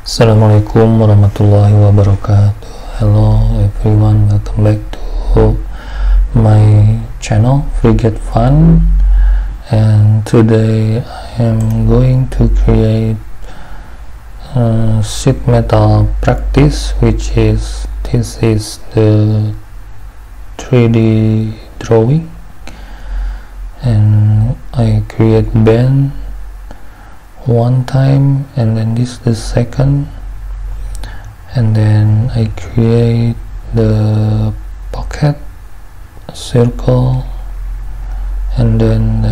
Assalamualaikum warahmatullahi wabarakatuh. Hello everyone, welcome back to my channel FreeCAD Fun, and today I am going to create a sheet metal practice, which is this is the 3D drawing, and I create bend one time, and then this the second, and then I create the pocket, circle, and then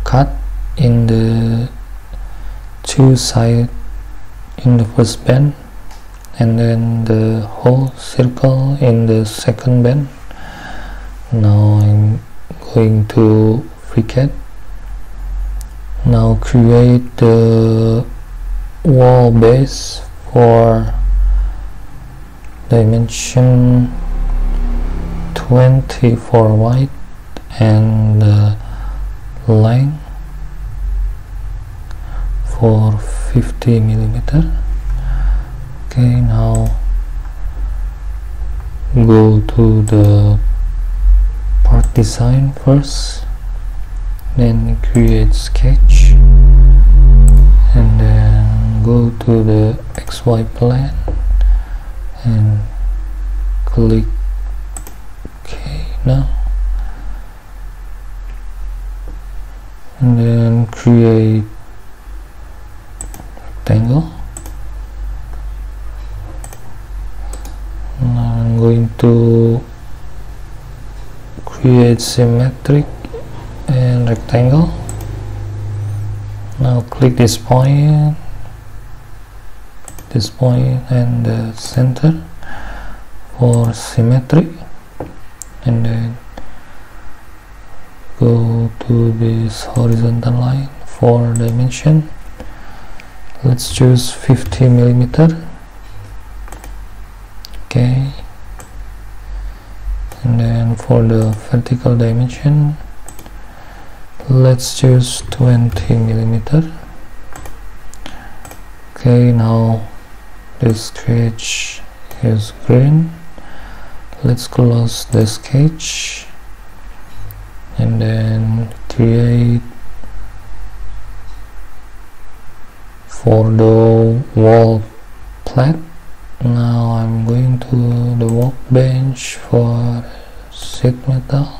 cut in the two sides in the first bend, and then the whole circle in the second bend. Now I'm going to FreeCAD. Now create the wall base for dimension 20 for wide and length for 50 millimeter. Okay, now go to the part design first, then create sketch, and then go to the XY plane and click OK now, and then create rectangle. Now I'm going to create symmetric and rectangle. Now click this point and the center for symmetry, and then go to this horizontal line for dimension. Let's choose 50 millimeter. Okay, and then for the vertical dimension, let's choose 20 millimeter. Okay, now the sketch is green. Let's close the sketch and then create for the wall plate. Now I'm going to the workbench for sheet metal,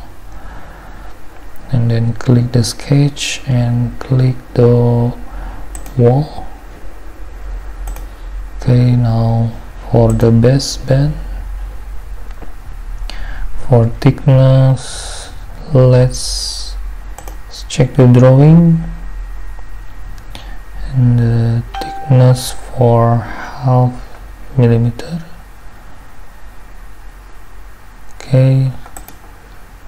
and then click the sketch and click the wall. Okay, now for the base bend, for thickness, let's check the drawing, and the thickness for half millimeter. Okay,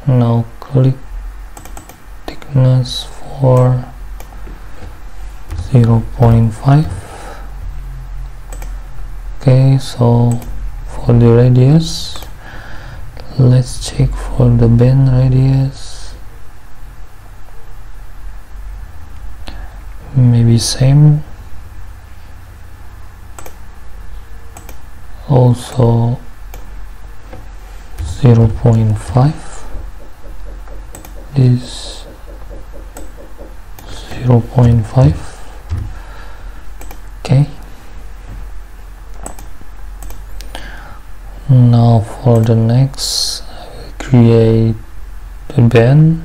now click thickness for 0.5. Okay, so for the radius, let's check for the bend radius, maybe same, also 0.5, this 0.5. Okay, now for the next, I will create the bend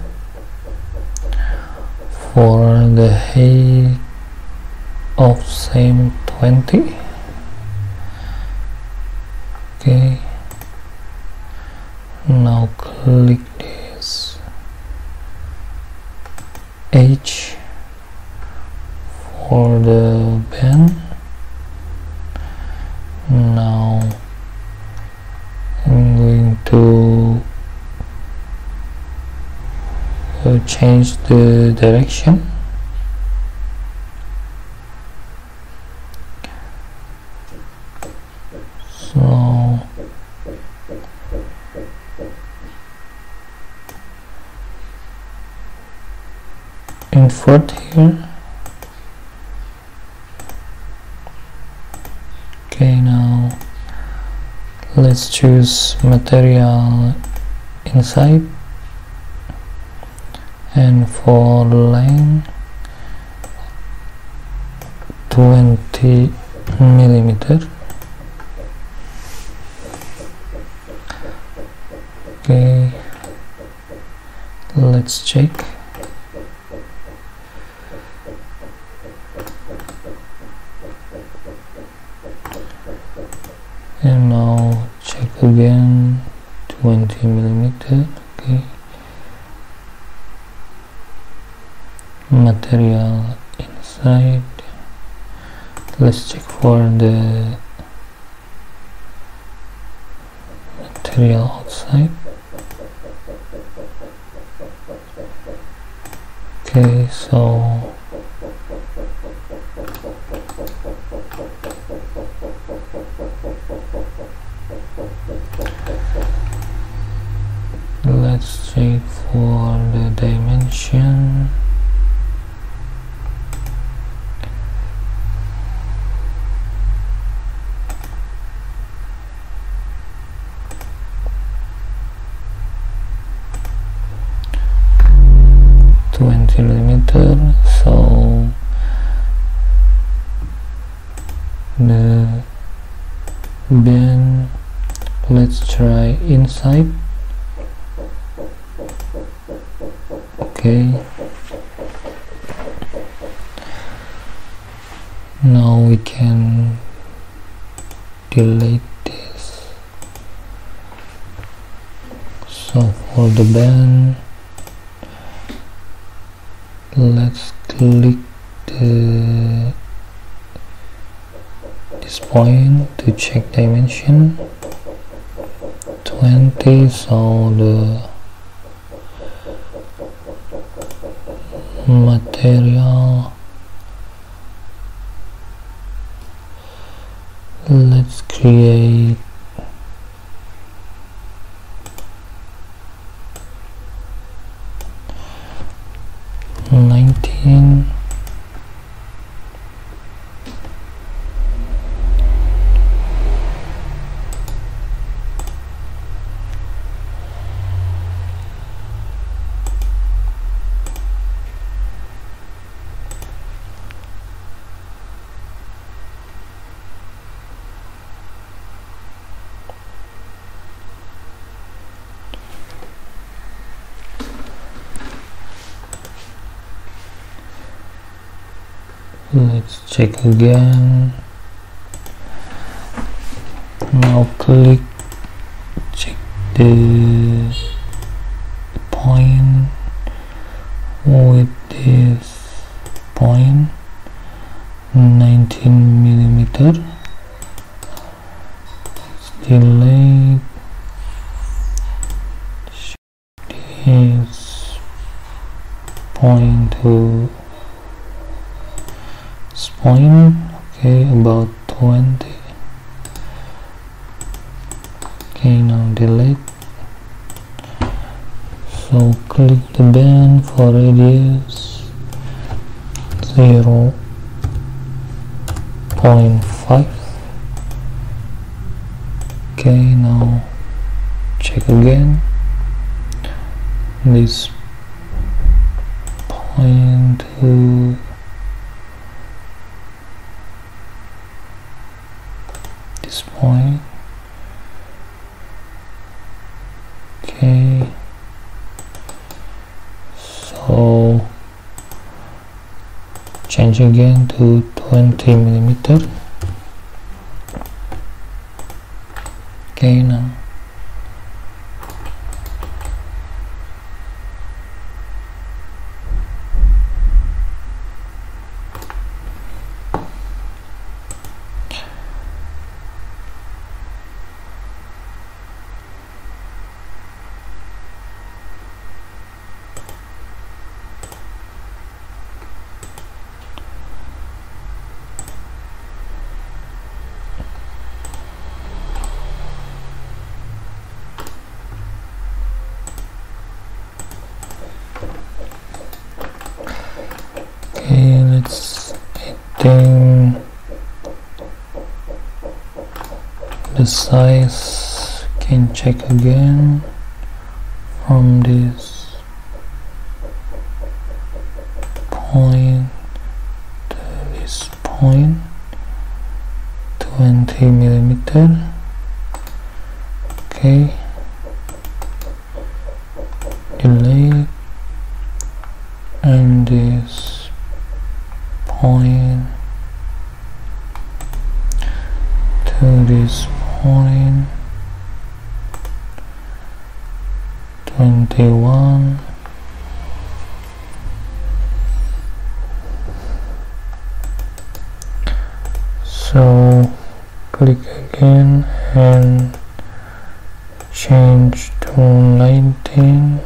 for the height of same 20. Okay, now click this H for the bend. Now I'm going to change the direction. So invert here, Okay, now let's choose material inside, and for line 20 millimeter. Okay, let's check. And now check again, 20 millimeter. Okay, material inside. Let's check for the material outside. Okay, so let's check for the dimension. Millimeter. So the bin, let's try inside. Okay, now we can delete this. So for the bin, let's click this point to check dimension 20. So the material, let's create 19. Let's check again. Now click, check the point with this point, 19 millimeter. Let's delete this point to point. Okay, about 20. Okay, now delete. So click the bin for radius 0.5. Okay, now check again. This point to this point. Okay, so change again to 20 millimeter. Okay, now let's 18 the size, can check again from this point to this point, 20 millimeter. Okay, delete, and this point to this point, 21. So click again and change to 19.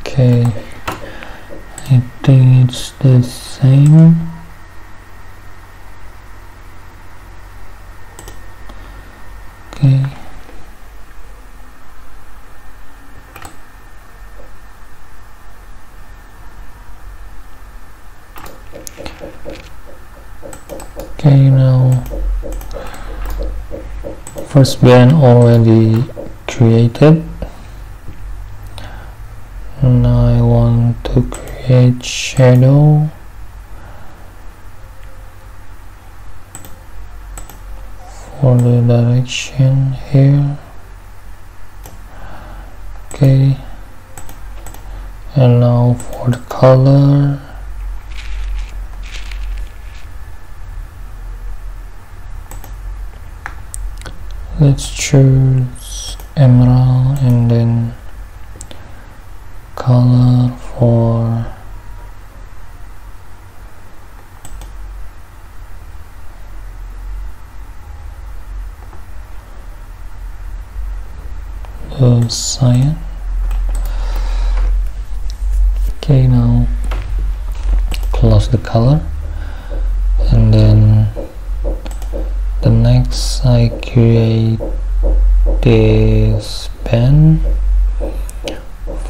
Okay, I think it's the same. Okay, now first band already created. Now I want to create shadow. For the direction here. Okay, and now for the color, let's choose emerald, and then color for the cyan. Okay, now close the color, and then the next I create this pen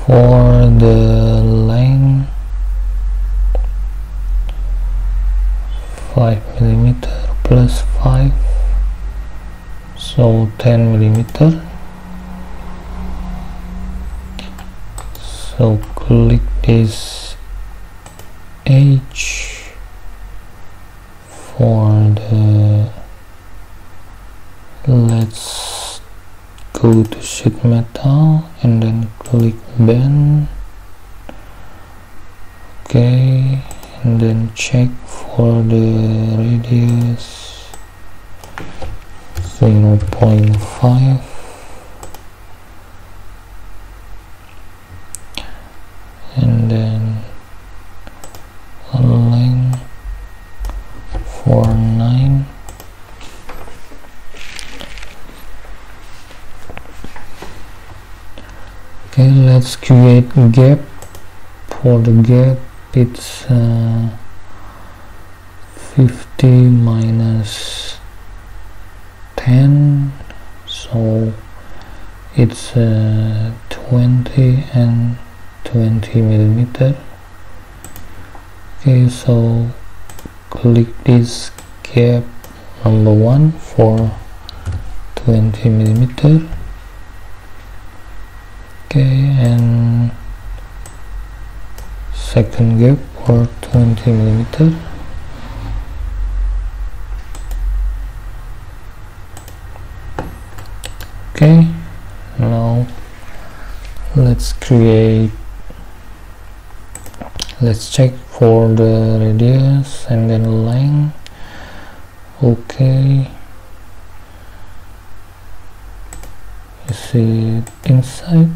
for the length 5 millimeter plus 5, so 10 millimeter. So click this H for the, let's go to sheet metal and then click bend. Okay, and then check for the radius 0.5. and then length for 9. Okay, let's create a gap. For the gap, it's 50 minus 10, so it's 20 and 20 millimeter. Okay, so click this gap number 1 for 20 millimeter. Okay, and second gap for 20 millimeter. Okay, now let's check for the radius and then length. Okay, is it inside?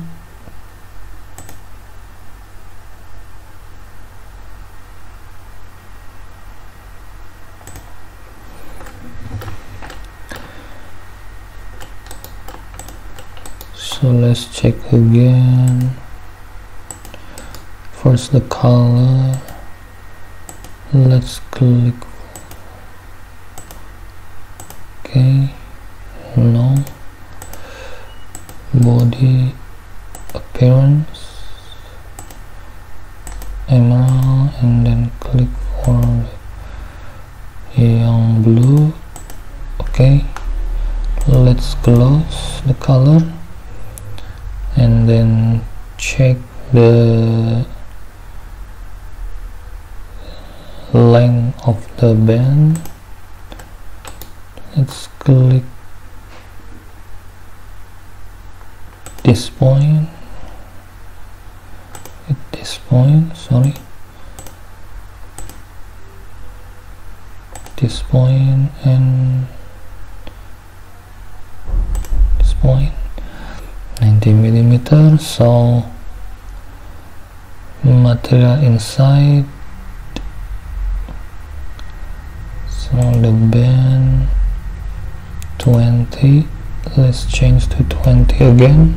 So let's check again. First the color, let's click. Okay, no. Body appearance, emerald, and then click for the young blue. Okay, let's close the color and then check the length of the band. Let's click this point, sorry, this point and this point, 90 millimeters. So material inside, so the band 20, let's change to 20 again.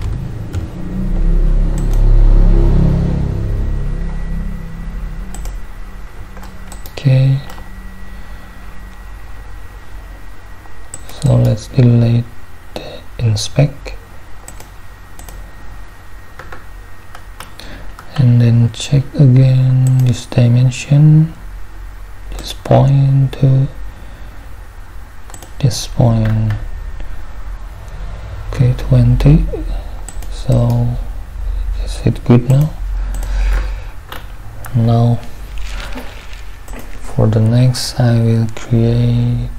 Okay, so let's delete the inspect and then check again this dimension, this point to this point. Okay, 20. So is it good now? Now for the next, I will create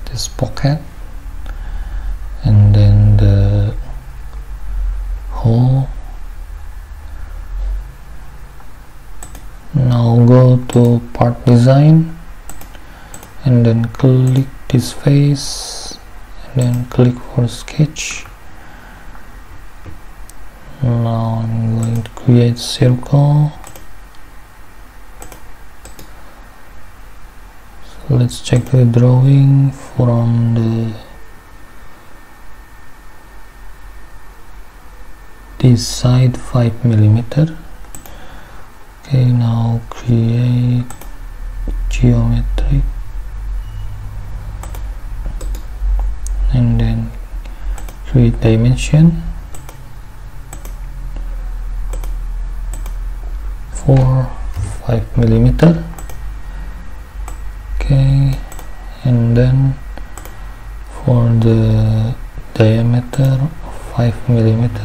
this pocket and then the hole. Now go to part design and then click this face and then click for sketch. Now I'm going to create circle. So let's check the drawing from this side 5 millimeter. Okay, now create geometry and then create dimension for 5 millimeter. Okay, and then for the diameter 5 millimeter,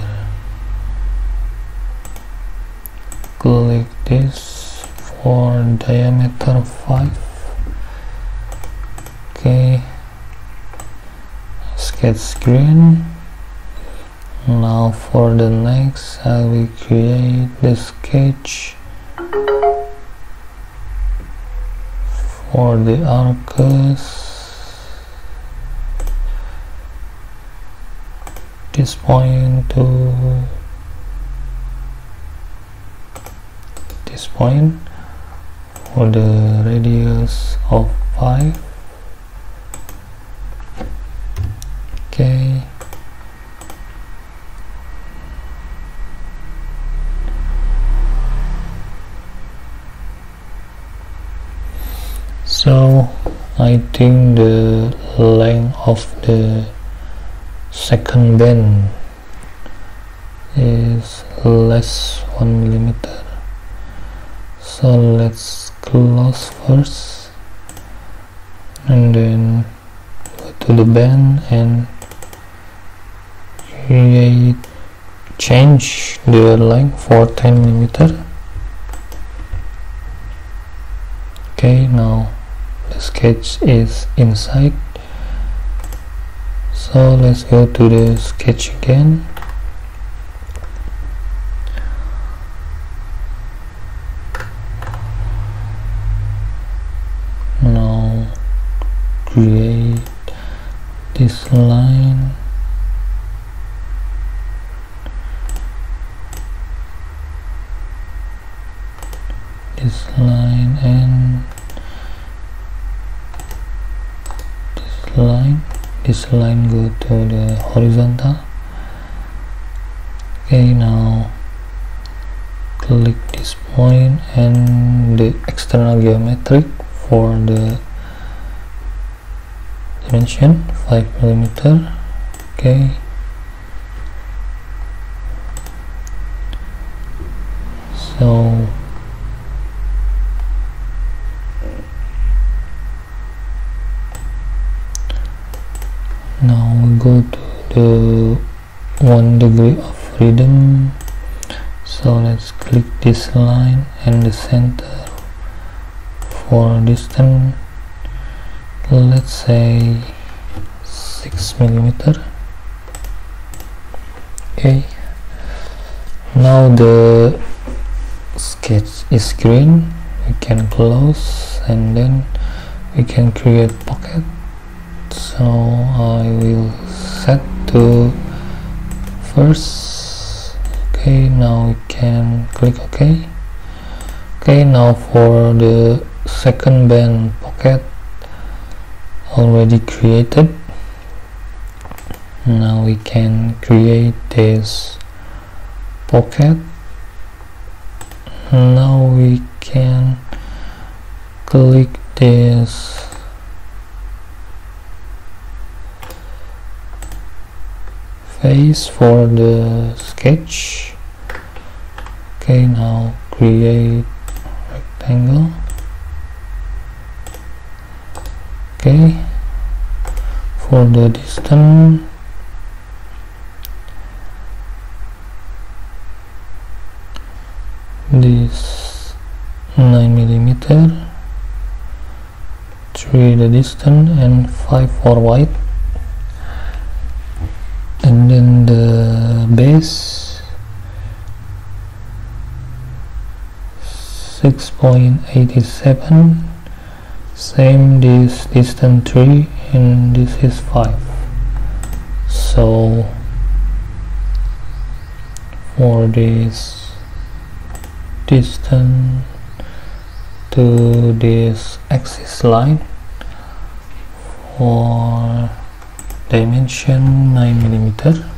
click this for diameter 5. Okay, sketch screen. Now for the next, I will create the sketch for the Arcus, this point to this point for the radius of 5. Okay, so I think the length of the second bend is less 1 millimeter. So let's close first and then go to the bend and change the length for 10 millimeter. Okay, now the sketch is inside, so let's go to the sketch again. Now create this line, and this line go to the horizontal. Okay, now click this point and the external geometric for the dimension 5 millimeter. Okay, So now we go to the 1 degree of freedom. So let's click this line and the center. For distance, let's say 6 millimeter. Okay, now the sketch is green. We can close and then we can create pocket. So I will set to first. Okay, now we can click OK. Okay, now for the second band pocket already created. Now we can create this pocket. Now we can click this face for the sketch. Okay, now create rectangle. Okay, for the distance, this 9 millimeter, 3 the distance and 5 for height, and then the base 6.87, same, this distance 3 and this is 5. So for this distance to this axis line, for dimension 9 millimeter.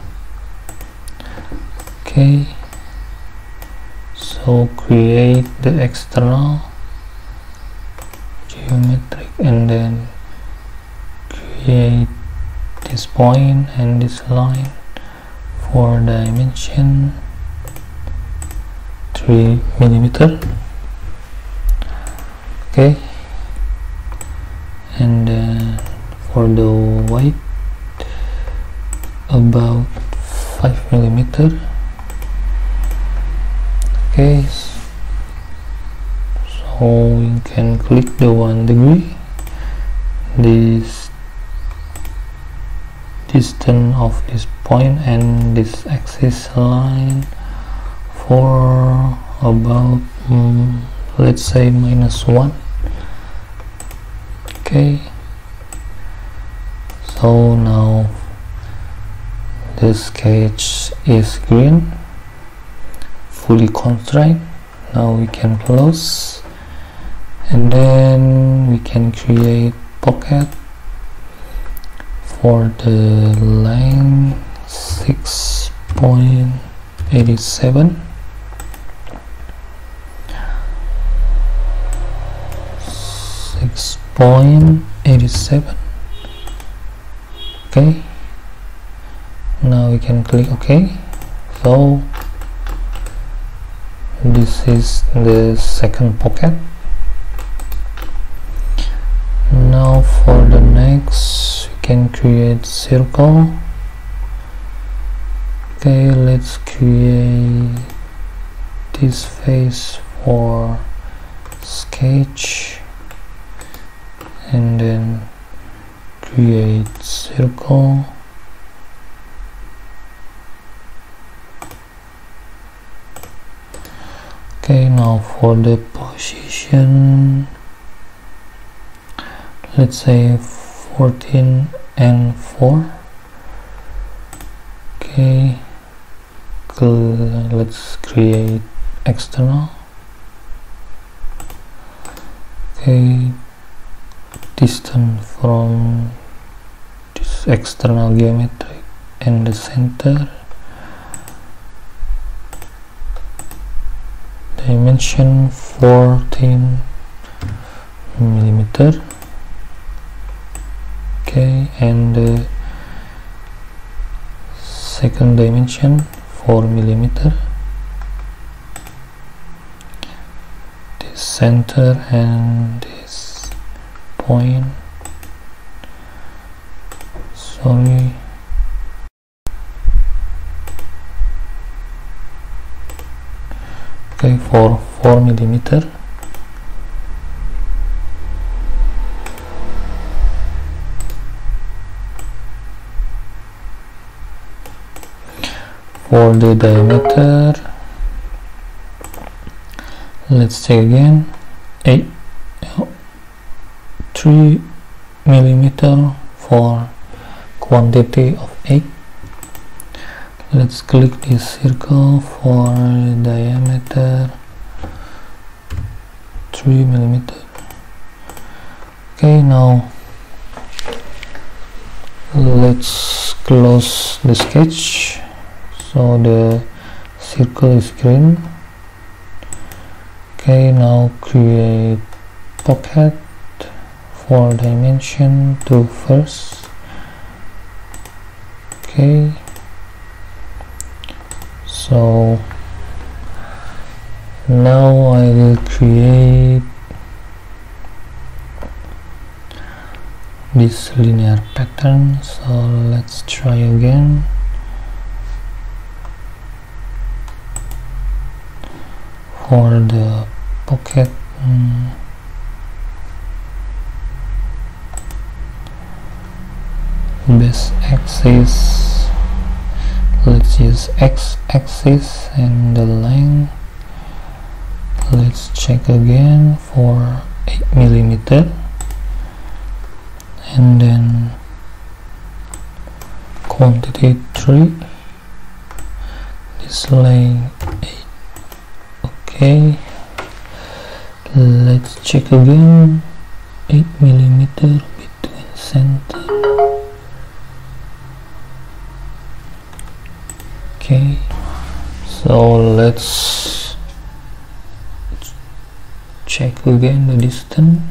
Okay, so create the external geometric and then create this point and this line for dimension 3 millimeter. Okay, and then for the weight about 5 millimeter. Okay, so we can click the 1 degree, this distance of this point and this axis line for about let's say -1. Okay, so now the sketch is green, fully constrained. Now we can close and then we can create pocket for the length 6.87, 6.87. Okay, now we can click OK. So this is the second pocket. Now for the next, we can create circle. Okay, let's create this face for sketch and then create circle. Okay, now for the position, let's say 14 and 4. Okay, let's create external. Okay, distance from this external geometry and the center, dimension 14 millimeter. Okay, and the second dimension 4 millimeter. this center and this point. Sorry. Okay, for 4 millimeter. For the diameter, let's check again. 3 millimeter for quantity of 8. Let's click this circle for diameter 3 millimeter. Okay, now let's close the sketch. So the circle is green. Okay, now create pocket for dimension 2 first. Okay, so now I will create this linear pattern. So let's try again. For the pocket, base axis, let's use x-axis, and the length, let's check again for 8 millimeter, and then quantity 3, this length 8. Okay, let's check again. 8 millimeter between center. Okay, so let's check again the distance.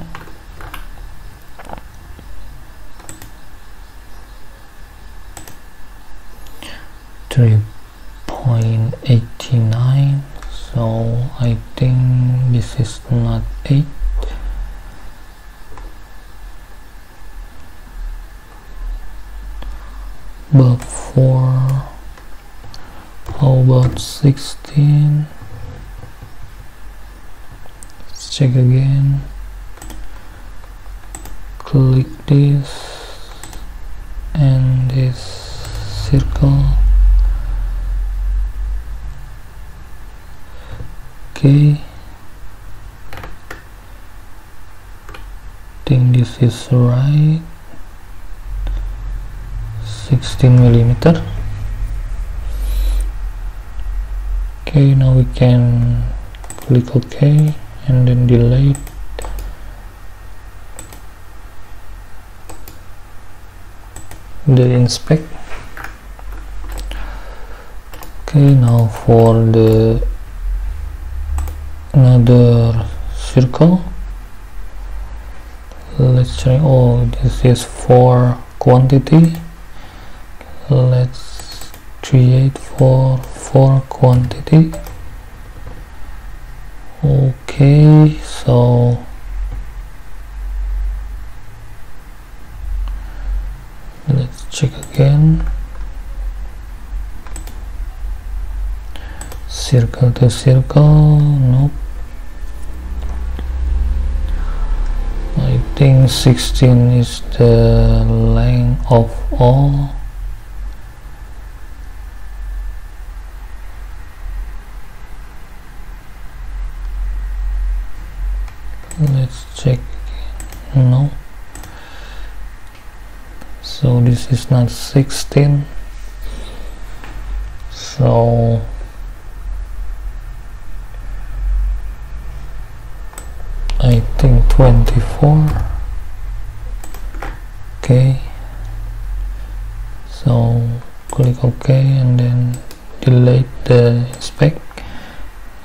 .89. So I think this is not 8. But for how about 16? Let's check again. Click this and this circle. Okay, think this is right. 16 millimeter. Okay, now we can click OK and then delete. The inspect. Okay, now for the another circle, let's try. Oh, this is for quantity. Let's create for quantity. Okay, so let's check again. Circle to circle. Nope. I think 16 is the length of all. Let's check again. No. So this is not 16. So I think 24. Okay, so click OK and then delete the inspect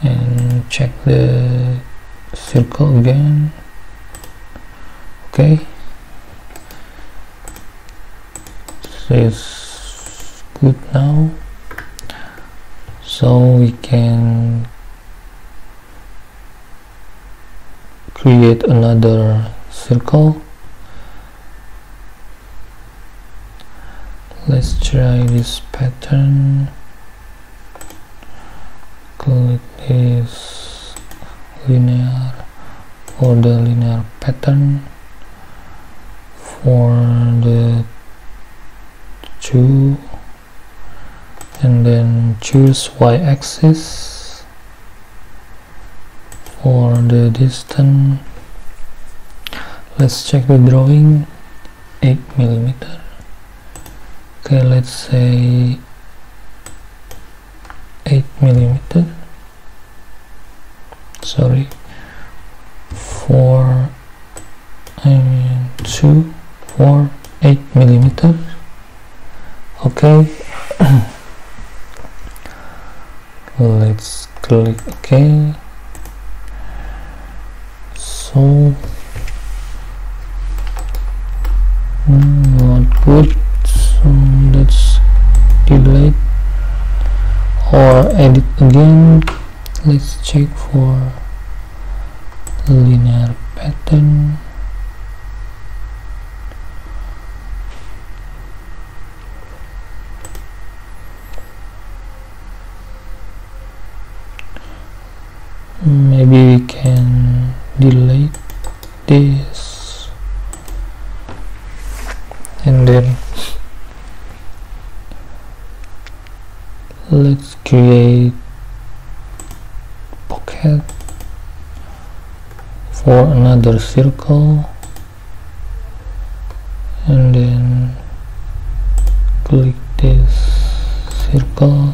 and check the circle again. Okay, so it's good now, so we can create another circle. Let's try this pattern. Click this linear for the linear pattern for the 2, and then choose y-axis for the distance. Let's check the drawing. 8 millimeter. Okay, let's say 8 millimeter. Sorry, 8 millimeter. Okay. Let's click OK. So not good, so let's delete or edit again. Let's check for linear pattern. Maybe we can delete this, and then let's create pocket for another circle, and then click this circle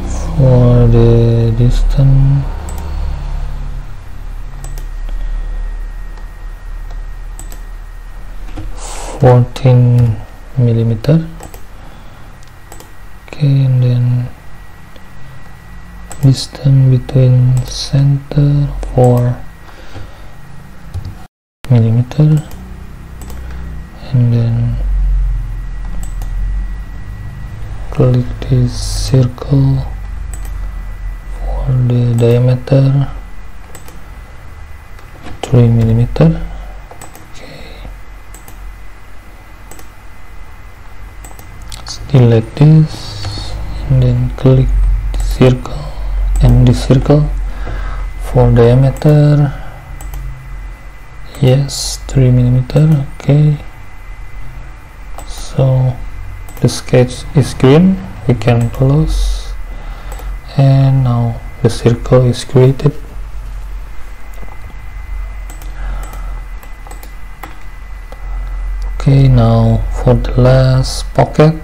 for the distance. 14 millimeter. Okay, and then distance between center 4 millimeter, and then click this circle for the diameter 3 millimeter. Select this, and then click the circle and the circle for diameter. Yes, 3 millimeter. Okay, so the sketch is green. We can close, and now the circle is created. Okay, now for the last pocket,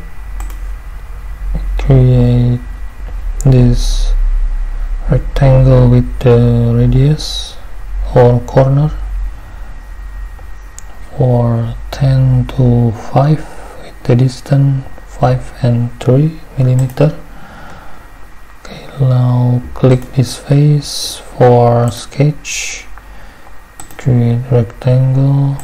create this rectangle with the radius or corner for 10 to 5 with the distance 5 and 3 millimeter. Okay, now click this face for sketch, create rectangle.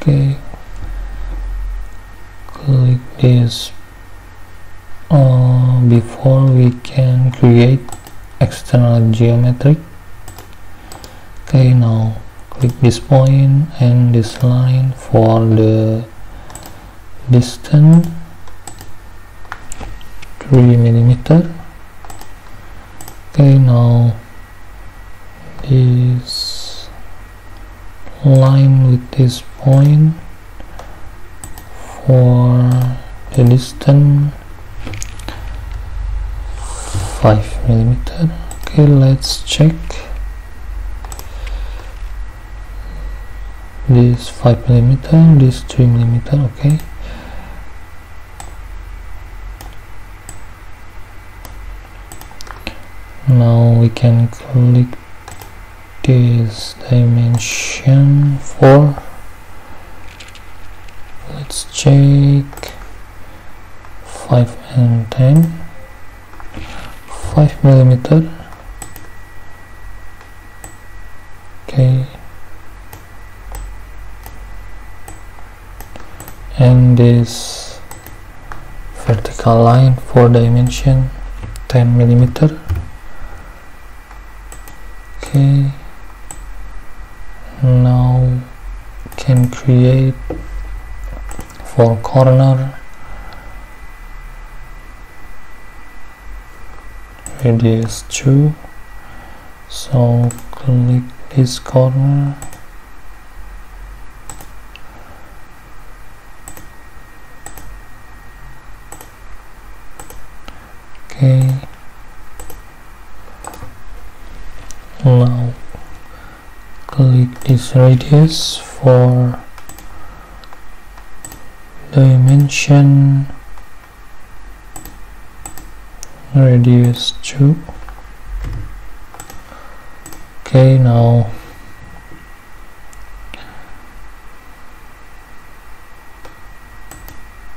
Okay, click this before we can create external geometry. Okay, now click this point and this line for the distance 3 millimeter. Okay, now this line with this point for the distance 5 millimeter. Okay, let's check this 5 millimeter, this 3 millimeter. Okay, now we can click this dimension 4. Let's check 5 and 10. 5 millimeter. Okay, and this vertical line for dimension 10 millimeter. Okay, now can create for corner radius 2, so click this corner, okay. Now click this radius for dimension radius 2. Okay, now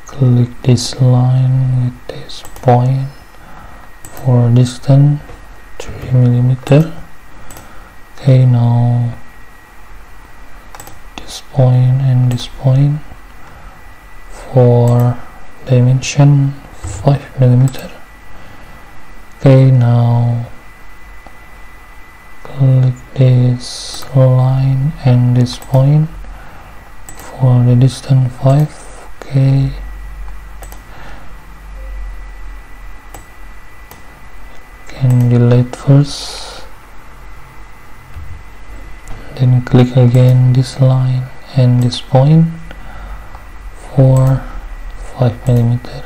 click this line with this point for distance 3 millimeter. Okay, now this point and this point for dimension 5 millimeter. Okay, now click this line and this point for the distance 5. Okay, can delete first, then click again this line and this point for 5 millimeter.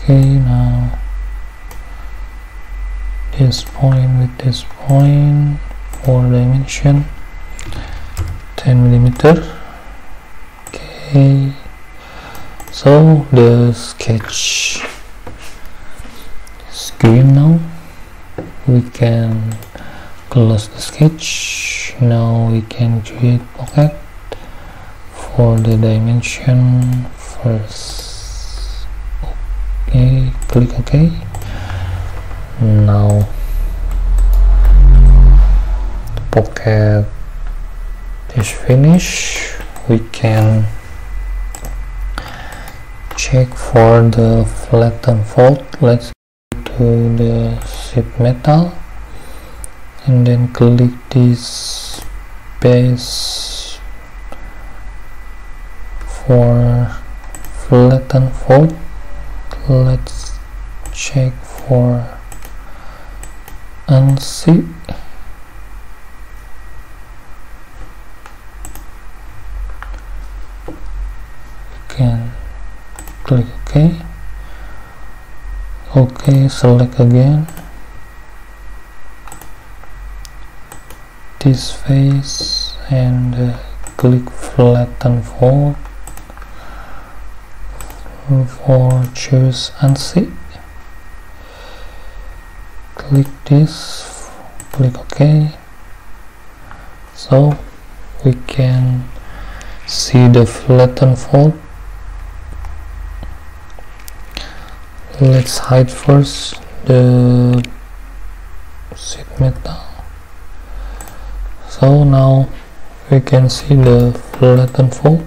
Okay, now this point with this point for dimension 10 millimeter. Okay, so the sketch is green now. We can close the sketch. Now we can create pocket for the dimension first. Okay, click OK. Now the pocket is finished. We can check for the flatten fold. Let's go to the sheet metal and then click this base for flatten fold. Let's check for unsee. Can click OK. Okay, select again this face and click flatten fold for choose unsee. Click this, click OK. So we can see the flatten fold. Let's hide first the sheet metal. So now we can see the flatten fold.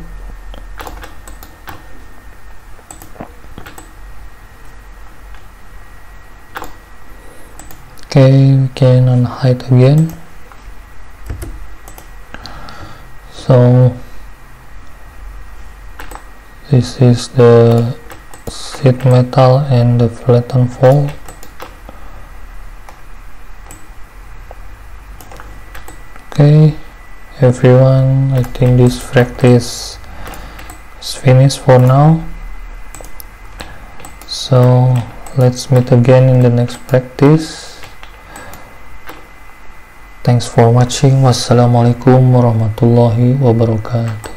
Okay, we can unhide again. So this is the sheet metal and the flatten fold. Okay, everyone, I think this practice is finished for now. So let's meet again in the next practice. Thanks for watching. Wassalamualaikum warahmatullahi wabarakatuh.